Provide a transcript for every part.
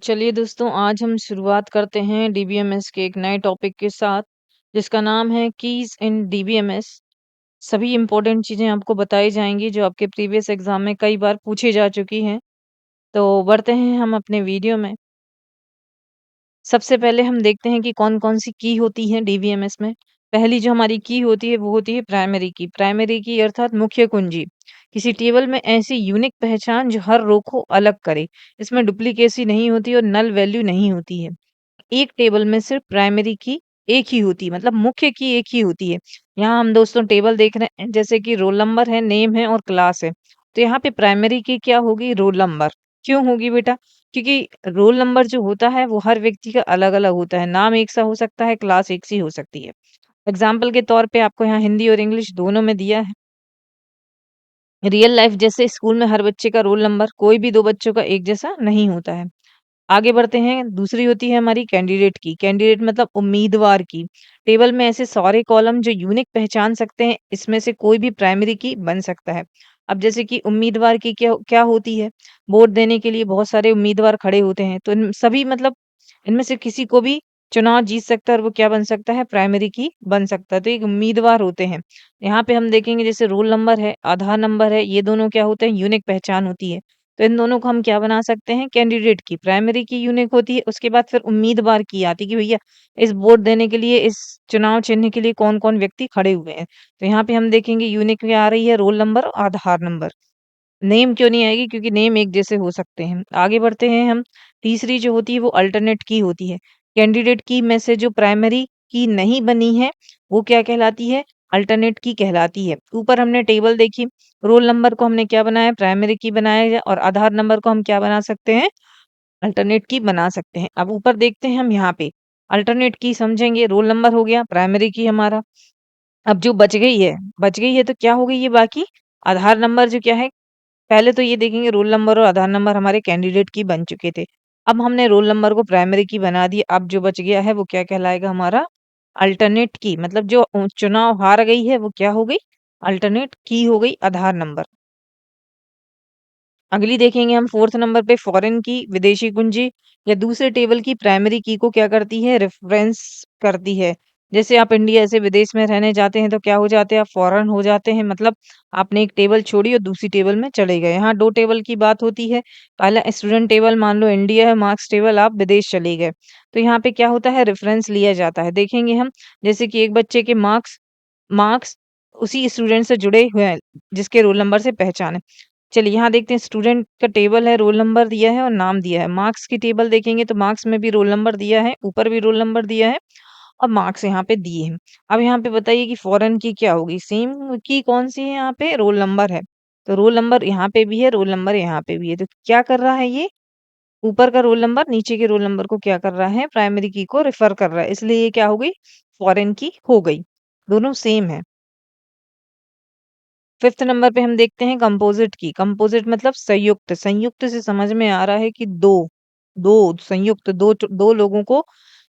चलिए दोस्तों, आज हम शुरुआत करते हैं डीबीएमएस के एक नए टॉपिक के साथ, जिसका नाम है कीज़ इन डीबीएमएस। सभी इम्पोर्टेंट चीज़ें आपको बताई जाएँगी जो आपके प्रीवियस एग्ज़ाम में कई बार पूछी जा चुकी हैं। तो बढ़ते हैं हम अपने वीडियो में। सबसे पहले हम देखते हैं कि कौन-कौन सी की होती हैं डीबीएमएस में। पहली जो हमारी की होती है वो होती है प्राइमरी की। प्राइमरी की अर्थात मुख्य कुंजी। किसी टेबल में ऐसी यूनिक पहचान जो हर रो को अलग करे। इसमें डुप्लीकेसी नहीं होती और नल वैल्यू नहीं होती है। एक टेबल में सिर्फ प्राइमरी की एक ही होती है, मतलब मुख्य की एक ही होती है। यहाँ हम दोस्तों टेबल देख रहे हैं, जैसे कि रोल नंबर है, नेम है और क्लास है। तो यहाँ पे प्राइमरी की क्या होगी? Roll number. क्यों होगी बेटा? क्योंकि रोल नंबर जो होता है वो हर व्यक्ति का अलग-अलग होता है। नाम एक सा हो सकता है, क्लास एक सी हो सकती है। एग्जाम्पल के तौर पे आपको यहाँ हिंदी और इंग्लिश दोनों में दिया है। रियल लाइफ जैसे स्कूल में हर बच्चे का रोल नंबर कोई भी 2 बच्चों का एक जैसा नहीं होता है। आगे बढ़ते हैं, दूसरी होती है हमारी कैंडिडेट की। कैंडिडेट मतलब उम्मीदवार की। टेबल में ऐसे सारे कॉलम जो यूनिक पहचान सकते हैं, इसमें से कोई भी प्राइमरी की बन सकता है। अब जैसे कि उम्मीदवार की क्या क्या होती है? वोट देने के लिए बहुत सारे उम्मीदवार खड़े होते हैं, तो इन सभी मतलब इनमें से किसी को भी चुनाव जीत सकता है और वो क्या बन सकता है? प्राइमरी की बन सकता है। तो एक उम्मीदवार होते हैं। यहाँ पे हम देखेंगे जैसे रोल नंबर है, आधार नंबर है, ये दोनों क्या होते हैं? यूनिक पहचान होती है। तो इन दोनों को हम क्या बना सकते हैं? कैंडिडेट की। प्राइमरी की यूनिक होती है, उसके बाद फिर उम्मीदवार की आती है कि भैया इस वोट देने के लिए, इस चुनाव चिन्ह के लिए कौन-कौन व्यक्ति खड़े हुए हैं। तो यहाँ पे हम देखेंगे यूनिक में आ रही है रोल नंबर और आधार नंबर। नेम क्यों नहीं आएगी? क्योंकि नेम एक जैसे हो सकते हैं। आगे बढ़ते हैं हम, तीसरी जो होती है वो अल्टरनेट की होती है। कैंडिडेट की में से जो प्राइमरी की नहीं बनी है, वो क्या कहलाती है? अल्टरनेट की कहलाती है। ऊपर हमने टेबल देखी, रोल नंबर को हमने क्या बनाया? प्राइमरी की बनाया है और आधार नंबर को हम क्या बना सकते हैं? अल्टरनेट की बना सकते हैं। अब ऊपर देखते हैं हम यहाँ पे, अल्टरनेट की समझेंगे, रोल नंबर हो गया, प्राइमरी की हमारा। अब जो बच गई है तो क्या हो गई ये बाकी? आधार नंबर जो क्या है, पहले तो ये देखेंगे रोल नंबर और आधार नंबर हमारे कैंडिडेट की बन चुके थे। अब हमने रोल नंबर को प्राइमरी की बना दी, अब जो बच गया है वो क्या कहलाएगा हमारा? अल्टरनेट की। मतलब जो चुनाव हार गई है वो क्या हो गई? अल्टरनेट की हो गई, आधार नंबर। अगली देखेंगे हम, फोर्थ नंबर पे फॉरेन की, विदेशी कुंजी या दूसरे टेबल की प्राइमरी की को क्या करती है? रेफरेंस करती है। जैसे आप इंडिया से विदेश में रहने जाते हैं तो क्या हो जाते हैं? आप फॉरेन हो जाते हैं, मतलब आपने एक टेबल छोड़ी और दूसरी टेबल में चले गए। यहाँ 2 टेबल की बात होती है। पहला स्टूडेंट टेबल मान लो इंडिया है, मार्क्स टेबल आप विदेश चले गए। तो यहाँ पे क्या होता है? रेफरेंस लिया जाता है। देखेंगे हम, जैसे कि एक बच्चे के मार्क्स मार्क्स उसी स्टूडेंट से जुड़े हुए हैं, जिसके रोल नंबर से पहचान है। चलिए यहाँ देखते हैं, स्टूडेंट का टेबल है, रोल नंबर दिया है और नाम दिया है। मार्क्स की टेबल देखेंगे तो मार्क्स में भी रोल नंबर दिया है, ऊपर भी रोल नंबर दिया है और मार्क्स यहाँ पे दिए हैं। अब यहाँ पे बताइए कि फॉरेन की क्या होगी? सेम की कौन सी है? यहाँ पे रोल नंबर है। तो रोल नंबर यहाँ पे भी है, रोल नंबर यहाँ पे भी है। तो क्या कर रहा है ये? ऊपर का रोल नंबर नीचे के रोल नंबर को क्या कर रहा है? प्राइमरी की को रेफर कर रहा है। इसलिए ये क्या हो गई? फॉरेन की हो गई। दोनों सेम है। फिफ्थ नंबर पे हम देखते हैं कंपोजिट की। कंपोजिट मतलब संयुक्त। संयुक्त से समझ में आ रहा है कि दो संयुक्त, दो लोगों को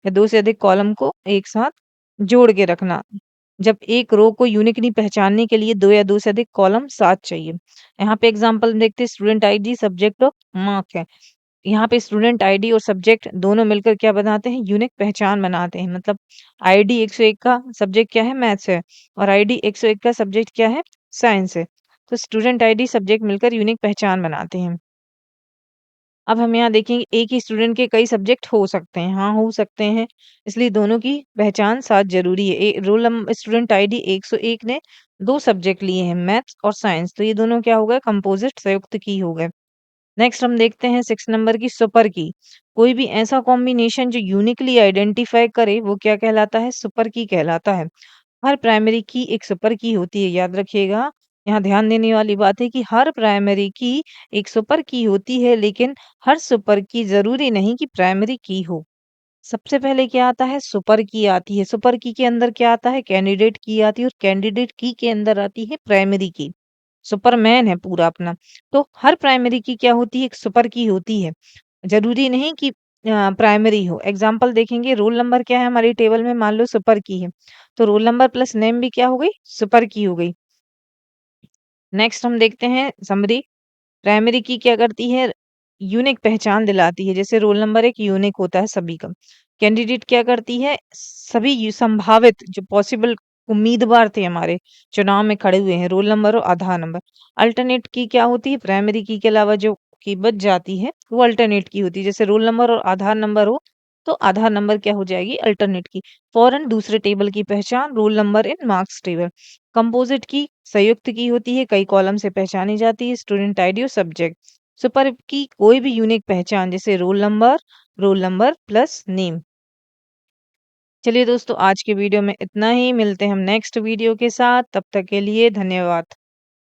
या 2 से अधिक कॉलम को एक साथ जोड़ के रखना। जब एक रो को यूनिकली पहचानने के लिए 2 या 2 से अधिक कॉलम साथ चाहिए। यहाँ पे एग्जांपल देखते हैं, स्टूडेंट आईडी, सब्जेक्ट और मार्क है। यहाँ पे स्टूडेंट आईडी और सब्जेक्ट दोनों मिलकर क्या बनाते हैं? यूनिक पहचान बनाते हैं। मतलब आईडी 101 का सब्जेक्ट क्या है? मैथ्स है और आईडी 101 का सब्जेक्ट क्या है? साइंस है। तो स्टूडेंट आईडी सब्जेक्ट मिलकर यूनिक पहचान बनाते हैं। अब हम यहाँ देखेंगे, एक ही स्टूडेंट के कई सब्जेक्ट हो सकते हैं। हाँ, हो सकते हैं, इसलिए दोनों की पहचान साथ जरूरी है। रोल नंबर स्टूडेंट आईडी 101 ने 2 सब्जेक्ट लिए हैं, मैथ्स और साइंस, तो ये दोनों क्या हो गए? कंपोजिट संयुक्त की हो गए। नेक्स्ट हम देखते हैं 6 नंबर की, सुपर की। कोई भी ऐसा कॉम्बिनेशन जो यूनिकली आइडेंटिफाई करे वो क्या कहलाता है? सुपर की कहलाता है। हर प्राइमरी की एक सुपर की होती है, याद रखिएगा। यहाँ ध्यान देने वाली बात है कि हर प्राइमरी की एक सुपर की होती है, लेकिन हर सुपर की जरूरी नहीं कि प्राइमरी की हो। सबसे पहले क्या आता है? सुपर की आती है। सुपर की के अंदर क्या आता है? कैंडिडेट की आती है और कैंडिडेट की के अंदर आती है प्राइमरी की। सुपरमैन है पूरा अपना। तो हर प्राइमरी की क्या होती है? एक सुपर की होती है। ज़रूरी नहीं कि प्राइमरी हो। एग्ज़ाम्पल देखेंगे, रोल नंबर क्या है हमारी टेबल में? मान लो सुपर की है। तो रोल नंबर प्लस नेम भी क्या हो गई? सुपर की हो गई। नेक्स्ट हम देखते हैं समरी। प्राइमरी की क्या करती है? यूनिक पहचान दिलाती है। जैसे रोल नंबर एक यूनिक होता है सभी का। कैंडिडेट क्या करती है, सभी संभावित जो पॉसिबल उम्मीदवार थे हमारे चुनाव में खड़े हुए हैं, रोल नंबर और आधार नंबर। अल्टरनेट की क्या होती है, प्राइमरी की के अलावा जो की बच जाती है वो अल्टरनेट की होती है। जैसे रोल नंबर और आधार नंबर हो तो आधार नंबर क्या हो जाएगी, अल्टरनेट की। फॉरन दूसरे टेबल की पहचान, roll number in marks table. Composite key संयुक्त की होती है, कई कॉलम से पहचानी जाती है, स्टूडेंट आईडी और सब्जेक्ट। सुपर की कोई भी यूनिक पहचान, जैसे रोल नंबर प्लस नेम। चलिए दोस्तों, आज के वीडियो में इतना ही। मिलते हैं हम नेक्स्ट वीडियो के साथ, तब तक के लिए धन्यवाद।